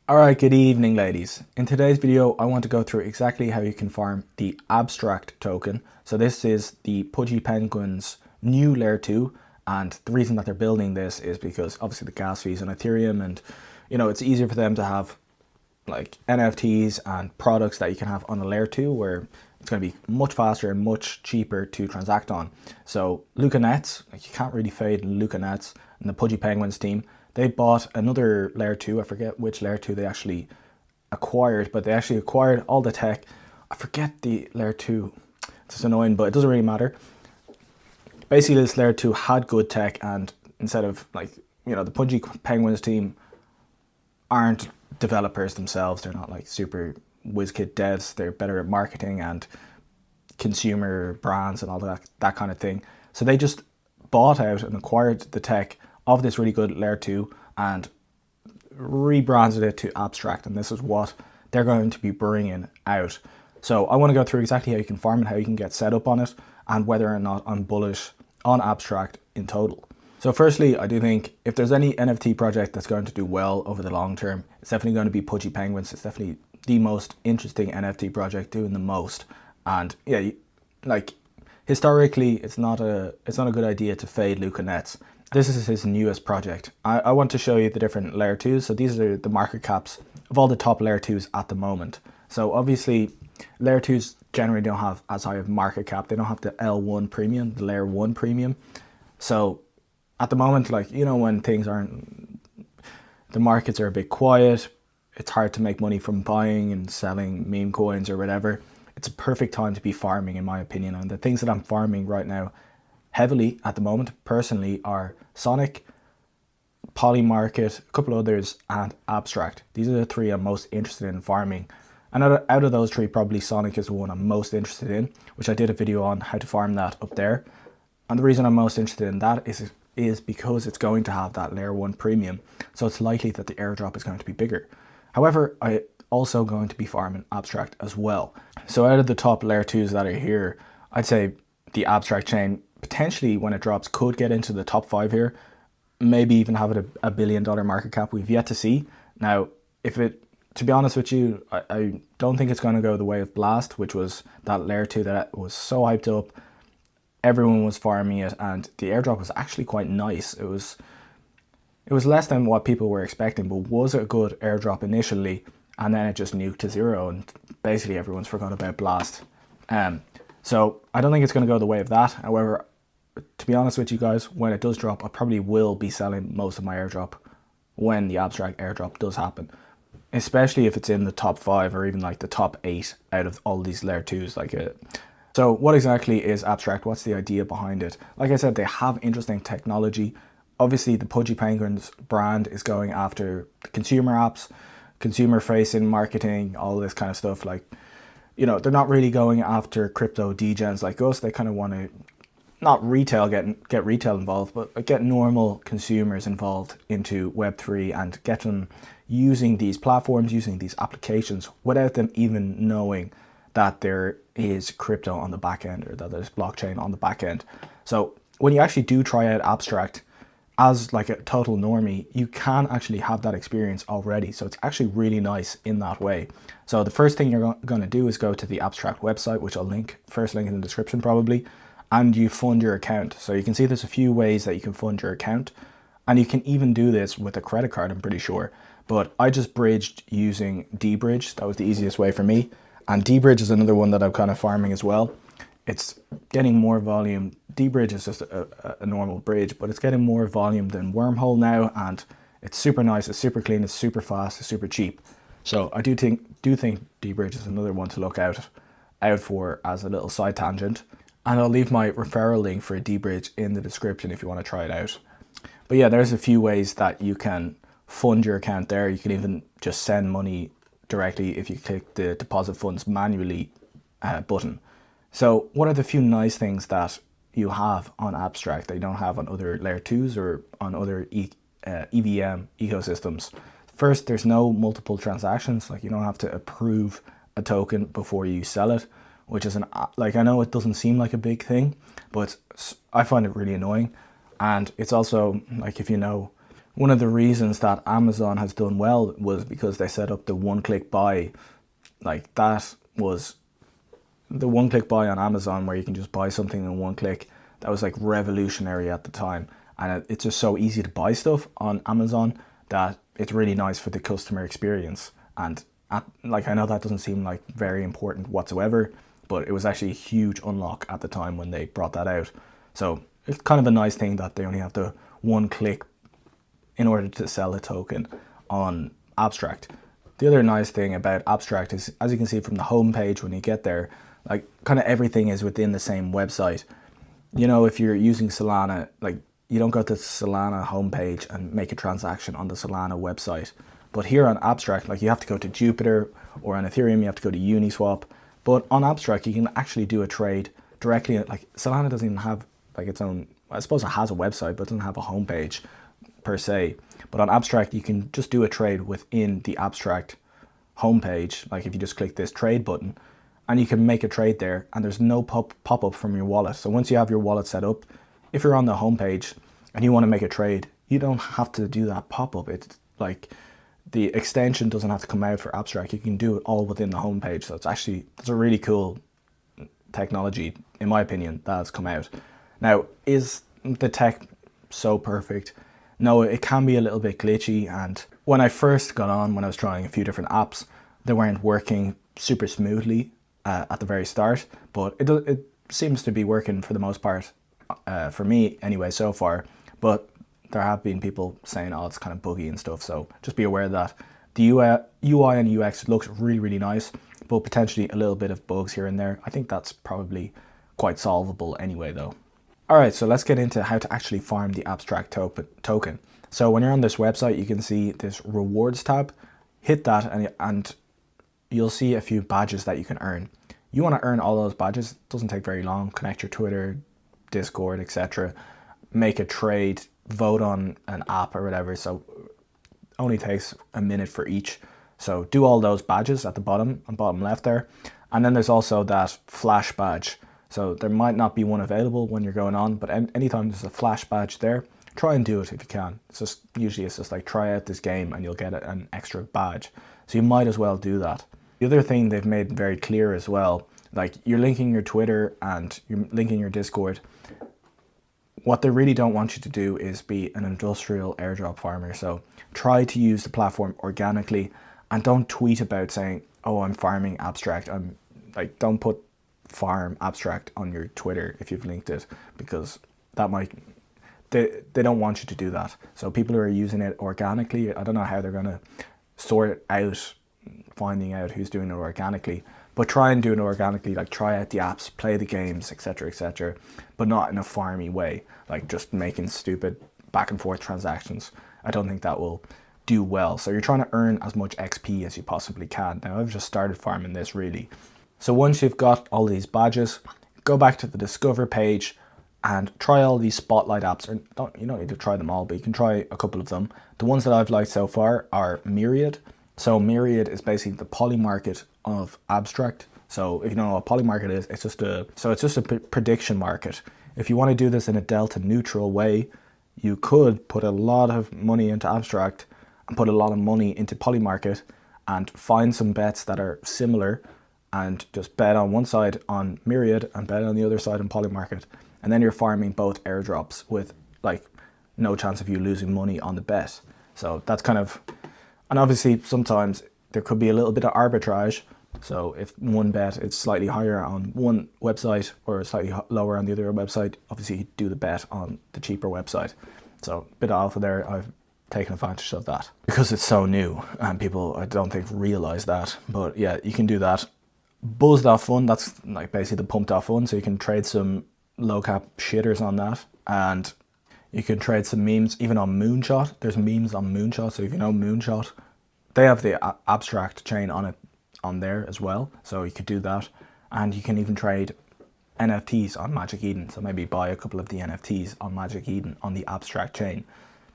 Alright, good evening ladies. In today's video I want to go through exactly how you can farm the Abstract token. So this is the Pudgy Penguins new layer 2, and the reason that they're building this is because obviously the gas fees on Ethereum, and it's easier for them to have like NFTs and products that you can have on a layer 2 where it's going to be much faster and much cheaper to transact on. So Luca Nets, like you can't really fade Luca Nets and the Pudgy Penguins team. They bought another layer 2, I forget which layer 2 they actually acquired, but they actually acquired all the tech. I forget the layer 2, it's just annoying, but it doesn't really matter. Basically this layer 2 had good tech, and instead of the Pudgy Penguins team aren't developers themselves, they're not like super WizKid devs, they're better at marketing and consumer brands and all that kind of thing. So they just bought out and acquired the tech of this really good layer 2 and rebranded it to Abstract, and this is what they're going to be bringing out. So I want to go through exactly how you can farm it, how you can get set up on it, and whether or not I'm bullish on Abstract in total. So firstly, I do think if there's any NFT project that's going to do well over the long term, it's definitely going to be Pudgy Penguins. It's definitely the most interesting NFT project doing the most. And yeah, like historically, it's not a good idea to fade Luca Nets. This is his newest project. I want to show you the different layer 2s. So these are the market caps of all the top layer 2s at the moment. So obviously layer 2s generally don't have as high of market cap. They don't have the L1 premium, the layer 1 premium. So at the moment, when things aren't, the markets are a bit quiet, it's hard to make money from buying and selling meme coins or whatever. It's a perfect time to be farming, in my opinion. And the things that I'm farming right now heavily at the moment personally are Sonic, Polymarket, a couple others, and Abstract. These are the three I'm most interested in farming. And out of those three, probably Sonic is the one I'm most interested in, which I did a video on how to farm that up there. And the reason I'm most interested in that is because it's going to have that layer 1 premium, so it's likely that the airdrop is going to be bigger. However, I also going to be farming Abstract as well. So out of the top layer 2s that are here, I'd say the Abstract chain potentially, when it drops, could get into the top 5 here, maybe even have it a $1 billion market cap. We've yet to see. Now, to be honest with you, I don't think it's going to go the way of Blast, which was that layer 2 that was so hyped up. Everyone was farming it, and the airdrop was actually quite nice. It was less than what people were expecting, but was a good airdrop initially, and then it just nuked to zero, and basically everyone's forgot about Blast. So I don't think it's going to go the way of that. However, to be honest with you guys, when it does drop, I probably will be selling most of my airdrop when the Abstract airdrop does happen, especially if it's in the top 5 or even like the top 8 out of all these layer 2s. So what exactly is Abstract? What's the idea behind it? Like I said, they have interesting technology. Obviously, the Pudgy Penguins brand is going after the consumer apps, consumer facing marketing, all this kind of stuff. They're not really going after crypto degens like us. They kind of want to not retail, get retail involved, but get normal consumers involved into Web3 and get them using these platforms, using these applications without them even knowing that there is crypto on the back end or that there's blockchain on the back end. So when you actually do try out Abstract as like a total normie, you can actually have that experience already. So it's actually really nice in that way. So the first thing you're going to do is go to the Abstract website, which I'll first link in the description probably, and you fund your account. So you can see there's a few ways that you can fund your account, and you can even do this with a credit card, I'm pretty sure. But I just bridged using dBridge. That was the easiest way for me. And dBridge is another one that I'm kind of farming as well. It's getting more volume. dBridge is just a normal bridge, but it's getting more volume than Wormhole now, and it's super nice, it's super clean, it's super fast, it's super cheap. So I do think dBridge is another one to look out for as a little side tangent. And I'll leave my referral link for dBridge in the description if you want to try it out. But yeah, there's a few ways that you can fund your account there. You can even just send money directly if you click the deposit funds manually button. So what are the few nice things that you have on Abstract that you don't have on other layer 2s or on other EVM ecosystems? First, there's no multiple transactions. Like, you don't have to approve a token before you sell it, which is I know it doesn't seem like a big thing, but I find it really annoying. And it's also, like, if you know One of the reasons that Amazon has done well was because they set up the one-click buy. Like, that was the one-click buy on Amazon, where you can just buy something in one click. That was like revolutionary at the time, and it's just so easy to buy stuff on Amazon that it's really nice for the customer experience. And like, I know that doesn't seem like very important whatsoever, but it was actually a huge unlock at the time when they brought that out. So it's kind of a nice thing that they only have the one click in order to sell a token on Abstract. The other nice thing about Abstract is, as you can see from the home page when you get there, like, kind of everything is within the same website. You know, if you're using Solana, like, you don't go to the Solana homepage and make a transaction on the Solana website. But here on Abstract, like, you have to go to Jupiter, or on Ethereum you have to go to Uniswap. But on Abstract you can actually do a trade directly. Like, Solana doesn't even have like its own, I suppose it has a website, but it doesn't have a homepage per se. But on Abstract you can just do a trade within the Abstract homepage. Like, if you just click this trade button, and you can make a trade there, and there's no pop-up from your wallet. So once you have your wallet set up, if you're on the homepage and you want to make a trade, you don't have to do that pop-up. It's like, the extension doesn't have to come out for Abstract. You can do it all within the homepage. So it's a really cool technology, in my opinion, that has come out. Now, is the tech so perfect? No, it can be a little bit glitchy, and when I first got on, when I was trying a few different apps, they weren't working super smoothly at the very start, but it seems to be working for the most part, for me anyway so far. But there have been people saying, oh, it's kind of buggy and stuff, so just be aware of that. The UI and UX looks really, really nice, but potentially a little bit of bugs here and there. I think that's probably quite solvable anyway though. Alright, so let's get into how to actually farm the Abstract token. So when you're on this website, you can see this rewards tab. Hit that and you'll see a few badges that you can earn. You want to earn all those badges. It doesn't take very long. Connect your Twitter, Discord, etc. Make a trade, vote on an app or whatever. So it only takes a minute for each. So do all those badges at the bottom left there. And then there's also that flash badge. So there might not be one available when you're going on, but anytime there's a flash badge there, try and do it if you can. Usually it's just like, try out this game and you'll get an extra badge. So you might as well do that. The other thing they've made very clear as well, like, you're linking your Twitter and you're linking your Discord. What they really don't want you to do is be an industrial airdrop farmer. So try to use the platform organically, and don't tweet about saying, oh, I'm farming Abstract. Don't put farm Abstract on your Twitter if you've linked it, because that might, they don't want you to do that. So people who are using it organically, I don't know how they're going to sort it out, finding out who's doing it organically, but try and do it organically. Like, try out the apps, play the games, etc., but not in a farmy way, like just making stupid back and forth transactions. I don't think that will do well. So you're trying to earn as much XP as you possibly can. Now, I've just started farming this really. So once you've got all these badges, go back to the Discover page and try all these spotlight apps. You don't need to try them all, but you can try a couple of them. The ones that I've liked so far are Myriad. So Myriad is basically the poly market of Abstract. So if you don't know what poly market is, it's just a prediction market. If you want to do this in a delta neutral way, you could put a lot of money into Abstract and put a lot of money into poly market and find some bets that are similar and just bet on one side on Myriad and bet on the other side on poly market. And then you're farming both airdrops with like no chance of you losing money on the bet. So that's kind of, and obviously sometimes there could be a little bit of arbitrage. So if one bet is slightly higher on one website or slightly lower on the other website, obviously you do the bet on the cheaper website. So a bit of alpha there. I've taken advantage of that because it's so new and people, I don't think, realize that. But yeah, you can do that. Buzz.fun, that's like basically the pump.fun. So you can trade some low cap shitters on that, and you can trade some memes even on Moonshot. There's memes on Moonshot. So if you know Moonshot, they have the Abstract chain on it on there as well. So you could do that, and you can even trade NFTs on Magic Eden. So maybe buy a couple of the NFTs on Magic Eden on the Abstract chain.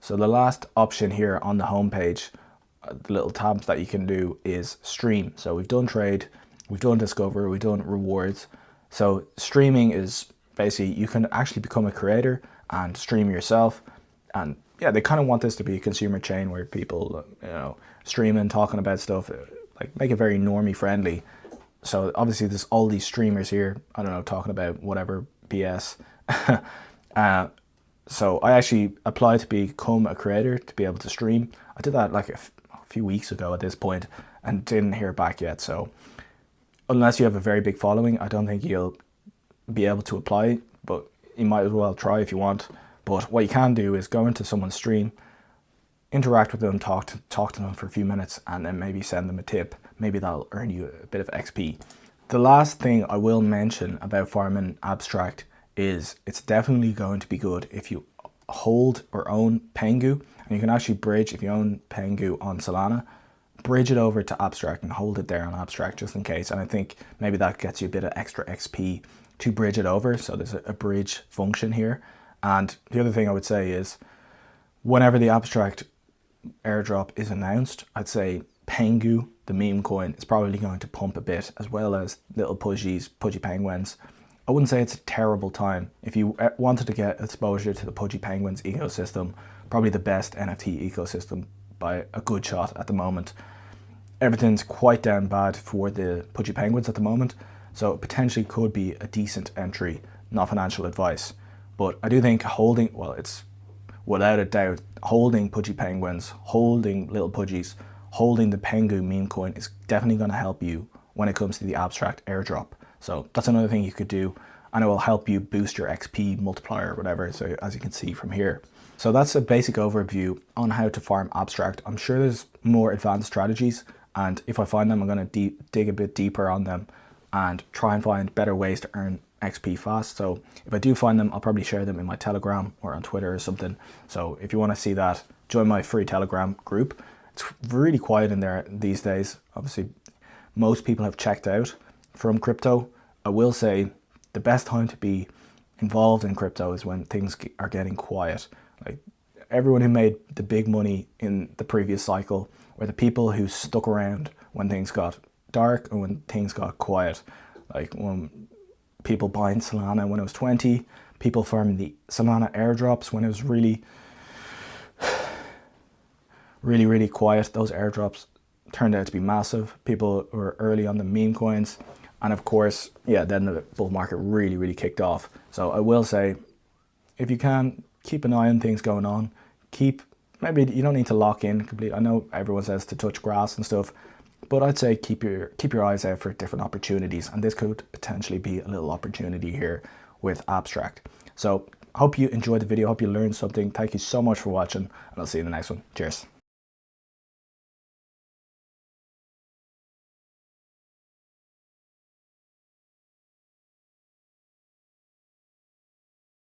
So the last option here on the homepage, the little tabs that you can do is stream. So we've done trade, we've done discover, we've done rewards. So streaming is basically, you can actually become a creator and stream yourself, and yeah, they kind of want this to be a consumer chain where people, you know, streaming, talking about stuff, like make it very normie friendly. So obviously there's all these streamers here, I don't know, talking about whatever BS. So I actually applied to become a creator to be able to stream. I did that like a few weeks ago at this point and didn't hear back yet. So unless you have a very big following, I don't think you'll be able to apply, but you might as well try if you want. But what you can do is go into someone's stream, interact with them, talk to them for a few minutes, and then maybe send them a tip. Maybe that'll earn you a bit of XP. The last thing I will mention about farming Abstract is it's definitely going to be good if you hold or own Pengu, and you can actually bridge, if you own Pengu on Solana, bridge it over to Abstract and hold it there on Abstract just in case. And I think maybe that gets you a bit of extra XP to bridge it over. So there's a bridge function here. And the other thing I would say is whenever the Abstract airdrop is announced, I'd say Pengu, the meme coin, is probably going to pump a bit, as well as little Pudgy Penguins. I wouldn't say it's a terrible time. If you wanted to get exposure to the Pudgy Penguins ecosystem, probably the best NFT ecosystem by a good shot at the moment. Everything's quite down bad for the Pudgy Penguins at the moment, so it potentially could be a decent entry, not financial advice. But I do think holding, well, it's without a doubt, holding Pudgy Penguins, holding little Pudgies, holding the Pengu meme coin is definitely going to help you when it comes to the Abstract airdrop. So that's another thing you could do, and it will help you boost your XP multiplier or whatever, so as you can see from here. So that's a basic overview on how to farm Abstract. I'm sure there's more advanced strategies, and if I find them, I'm going to dig a bit deeper on them and try and find better ways to earn XP fast. So if I do find them, I'll probably share them in my Telegram or on Twitter or something. So if you want to see that, join my free Telegram group. It's really quiet in there these days. Obviously, most people have checked out from crypto. I will say the best time to be involved in crypto is when things are getting quiet. Like everyone who made the big money in the previous cycle were the people who stuck around when things got dark and when things got quiet. Like when people buying Solana when it was 20, people farming the Solana airdrops when it was really quiet. Those airdrops turned out to be massive. People were early on the meme coins, and of course, yeah, then the bull market really kicked off. So I will say, if you can, keep an eye on things going on. Maybe you don't need to lock in completely. I know everyone says to touch grass and stuff, but I'd say keep your eyes out for different opportunities, and this could potentially be a little opportunity here with Abstract. So I hope you enjoyed the video. I hope you learned something. Thank you so much for watching, and I'll see you in the next one. Cheers.